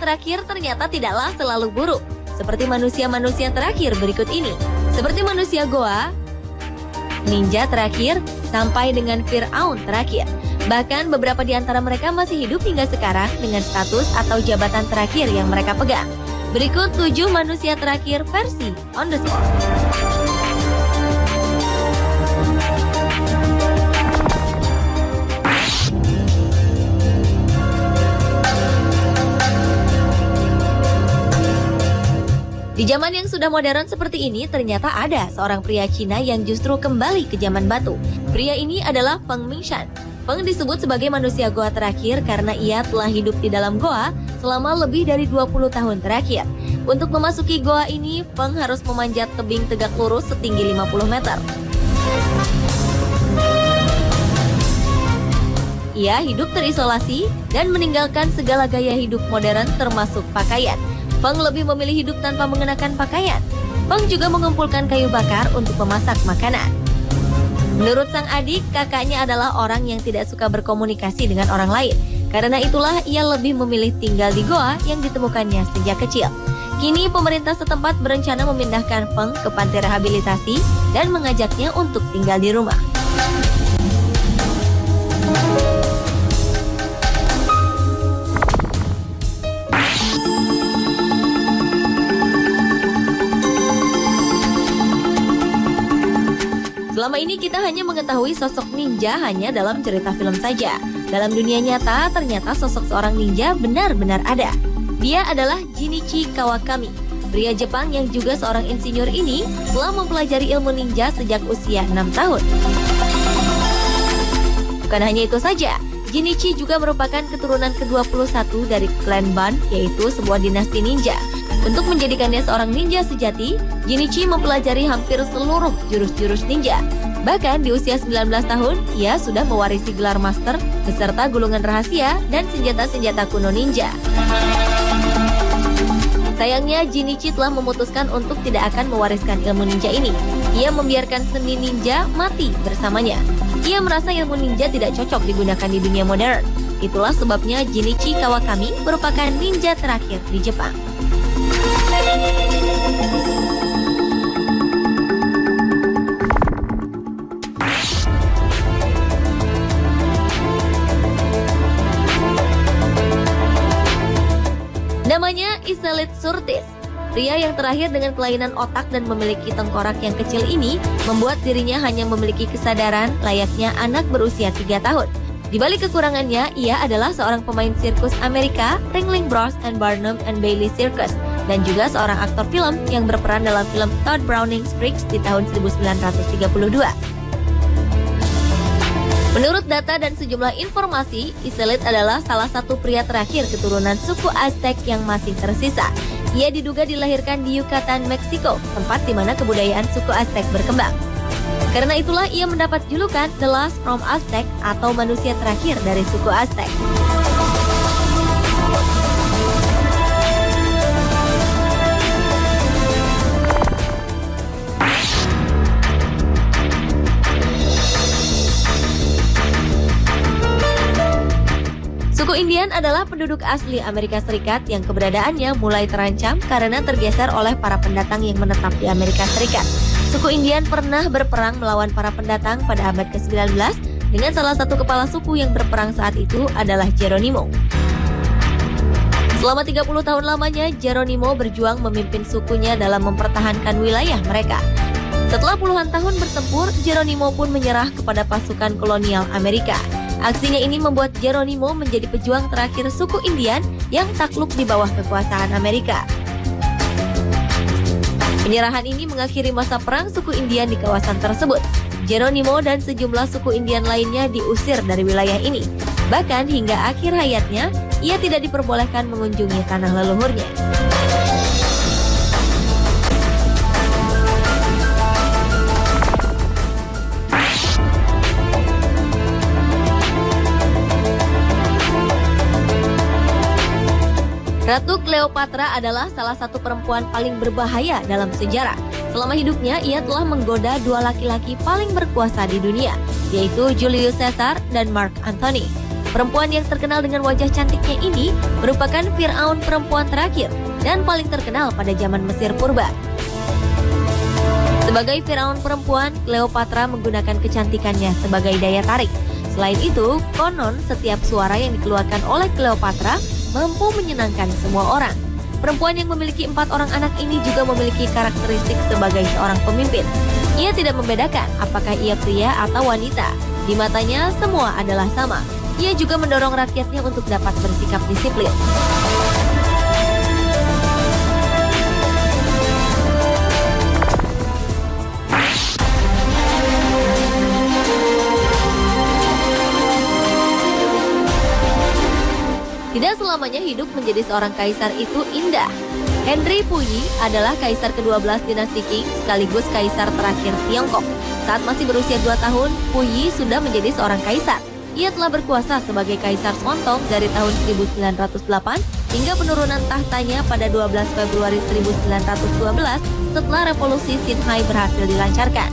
terakhir ternyata tidaklah selalu buruk, seperti manusia-manusia terakhir berikut ini. Seperti manusia Goa, ninja terakhir, sampai dengan Fir'aun terakhir. Bahkan beberapa di antara mereka masih hidup hingga sekarang dengan status atau jabatan terakhir yang mereka pegang. Berikut 7 manusia terakhir versi On The Spot. Di zaman yang sudah modern seperti ini, ternyata ada seorang pria Cina yang justru kembali ke zaman batu. Pria ini adalah Feng Mingshan. Feng disebut sebagai manusia goa terakhir karena ia telah hidup di dalam goa selama lebih dari 20 tahun terakhir. Untuk memasuki goa ini, Feng harus memanjat tebing tegak lurus setinggi 50 meter. Ia hidup terisolasi dan meninggalkan segala gaya hidup modern termasuk pakaian. Feng lebih memilih hidup tanpa mengenakan pakaian. Feng juga mengumpulkan kayu bakar untuk memasak makanan. Menurut sang adik, kakaknya adalah orang yang tidak suka berkomunikasi dengan orang lain. Karena itulah ia lebih memilih tinggal di goa yang ditemukannya sejak kecil. Kini pemerintah setempat berencana memindahkan Feng ke panti rehabilitasi dan mengajaknya untuk tinggal di rumah. Selama ini kita hanya mengetahui sosok ninja hanya dalam cerita film saja. Dalam dunia nyata, ternyata sosok seorang ninja benar-benar ada. Dia adalah Jinichi Kawakami. Pria Jepang yang juga seorang insinyur ini telah mempelajari ilmu ninja sejak usia 6 tahun. Bukan hanya itu saja, Jinichi juga merupakan keturunan ke-21 dari klan Ban, yaitu sebuah dinasti ninja. Untuk menjadikannya seorang ninja sejati, Jinichi mempelajari hampir seluruh jurus-jurus ninja. Bahkan di usia 19 tahun, ia sudah mewarisi gelar master beserta gulungan rahasia dan senjata-senjata kuno ninja. Sayangnya, Jinichi telah memutuskan untuk tidak akan mewariskan ilmu ninja ini. Ia membiarkan seni ninja mati bersamanya. Ia merasa ilmu ninja tidak cocok digunakan di dunia modern. Itulah sebabnya Jinichi Kawakami merupakan ninja terakhir di Jepang. Namanya Iselit Surtis. Pria yang terakhir dengan kelainan otak dan memiliki tengkorak yang kecil ini membuat dirinya hanya memiliki kesadaran layaknya anak berusia 3 tahun. Di balik kekurangannya, ia adalah seorang pemain sirkus Amerika, Ringling Bros and Barnum and Bailey Circus, dan juga seorang aktor film yang berperan dalam film Todd Browning's Freaks di tahun 1932. Menurut data dan sejumlah informasi, Iselit adalah salah satu pria terakhir keturunan suku Aztec yang masih tersisa. Ia diduga dilahirkan di Yucatan, Meksiko, tempat di mana kebudayaan suku Aztec berkembang. Karena itulah ia mendapat julukan The Last from Aztec atau manusia terakhir dari suku Aztec. Suku Indian adalah penduduk asli Amerika Serikat yang keberadaannya mulai terancam karena tergeser oleh para pendatang yang menetap di Amerika Serikat. Suku Indian pernah berperang melawan para pendatang pada abad ke-19 dengan salah satu kepala suku yang berperang saat itu adalah Geronimo. Selama 30 tahun lamanya, Geronimo berjuang memimpin sukunya dalam mempertahankan wilayah mereka. Setelah puluhan tahun bertempur, Geronimo pun menyerah kepada pasukan kolonial Amerika. Aksinya ini membuat Geronimo menjadi pejuang terakhir suku Indian yang takluk di bawah kekuasaan Amerika. Penyerahan ini mengakhiri masa perang suku Indian di kawasan tersebut. Geronimo dan sejumlah suku Indian lainnya diusir dari wilayah ini. Bahkan hingga akhir hayatnya, ia tidak diperbolehkan mengunjungi tanah leluhurnya. Ratu Cleopatra adalah salah satu perempuan paling berbahaya dalam sejarah. Selama hidupnya, ia telah menggoda 2 laki-laki paling berkuasa di dunia, yaitu Julius Caesar dan Mark Antony. Perempuan yang terkenal dengan wajah cantiknya ini merupakan Firaun perempuan terakhir dan paling terkenal pada zaman Mesir purba. Sebagai Firaun perempuan, Cleopatra menggunakan kecantikannya sebagai daya tarik. Selain itu, konon setiap suara yang dikeluarkan oleh Cleopatra mampu menyenangkan semua orang. Perempuan yang memiliki 4 orang anak ini juga memiliki karakteristik sebagai seorang pemimpin. Ia tidak membedakan apakah ia pria atau wanita. Di matanya, semua adalah sama. Ia juga mendorong rakyatnya untuk dapat bersikap disiplin. Tidak selamanya hidup menjadi seorang kaisar itu indah. Henry Puyi adalah kaisar ke-12 dinasti Qing sekaligus kaisar terakhir Tiongkok. Saat masih berusia 2 tahun, Puyi sudah menjadi seorang kaisar. Ia telah berkuasa sebagai kaisar Songtong dari tahun 1908 hingga penurunan tahtanya pada 12 Februari 1912 setelah revolusi Xinhai berhasil dilancarkan.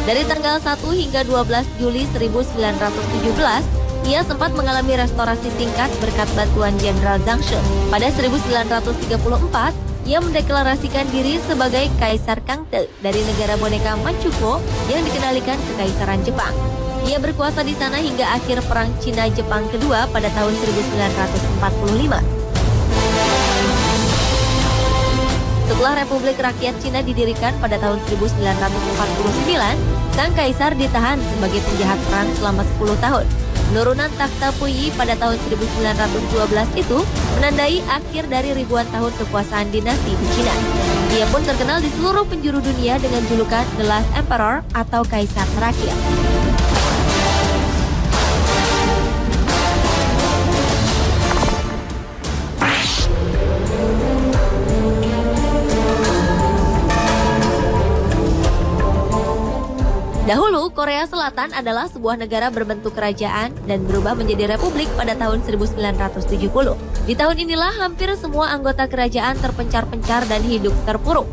Dari tanggal 1 hingga 12 Juli 1917, ia sempat mengalami restorasi singkat berkat bantuan Jenderal Zhang She. Pada 1934, ia mendeklarasikan diri sebagai Kaisar Kangte dari negara boneka Manchukuo yang dikendalikan Kekaisaran Jepang. Ia berkuasa di sana hingga akhir Perang Cina-Jepang kedua pada tahun 1945. Setelah Republik Rakyat Cina didirikan pada tahun 1949, sang kaisar ditahan sebagai penjahat perang selama 10 tahun. Penurunan takhta Puyi pada tahun 1912 itu menandai akhir dari ribuan tahun kekuasaan dinasti di Cina. Ia pun terkenal di seluruh penjuru dunia dengan julukan The Last Emperor atau Kaisar Terakhir. Dahulu, Korea Selatan adalah sebuah negara berbentuk kerajaan dan berubah menjadi republik pada tahun 1970. Di tahun inilah hampir semua anggota kerajaan terpencar-pencar dan hidup terpuruk.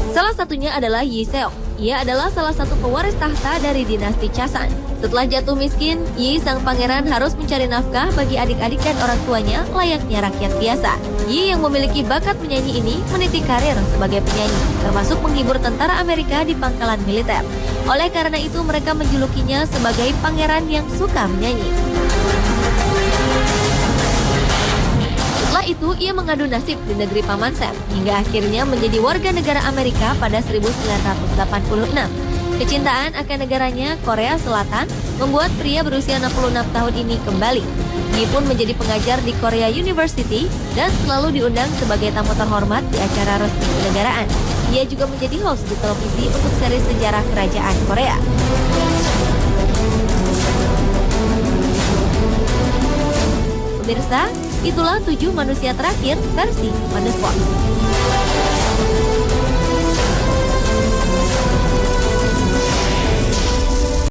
Salah satunya adalah Yi Seong. Ia adalah salah satu pewaris tahta dari dinasti Chasan. Setelah jatuh miskin, Yi sang pangeran harus mencari nafkah bagi adik-adik dan orang tuanya layaknya rakyat biasa. Yi yang memiliki bakat menyanyi ini meniti karir sebagai penyanyi, termasuk menghibur tentara Amerika di pangkalan militer. Oleh karena itu mereka menjulukinya sebagai pangeran yang suka menyanyi. Setelah itu ia mengadu nasib di negeri Paman Sam hingga akhirnya menjadi warga negara Amerika pada 1986. Kecintaan akan negaranya, Korea Selatan, membuat pria berusia 66 tahun ini kembali. Yi pun menjadi pengajar di Korea University dan selalu diundang sebagai tamu terhormat di acara resmi kenegaraan. Ia juga menjadi host di televisi untuk seri sejarah kerajaan Korea. Pemirsa, itulah 7 manusia terakhir versi On The Spot.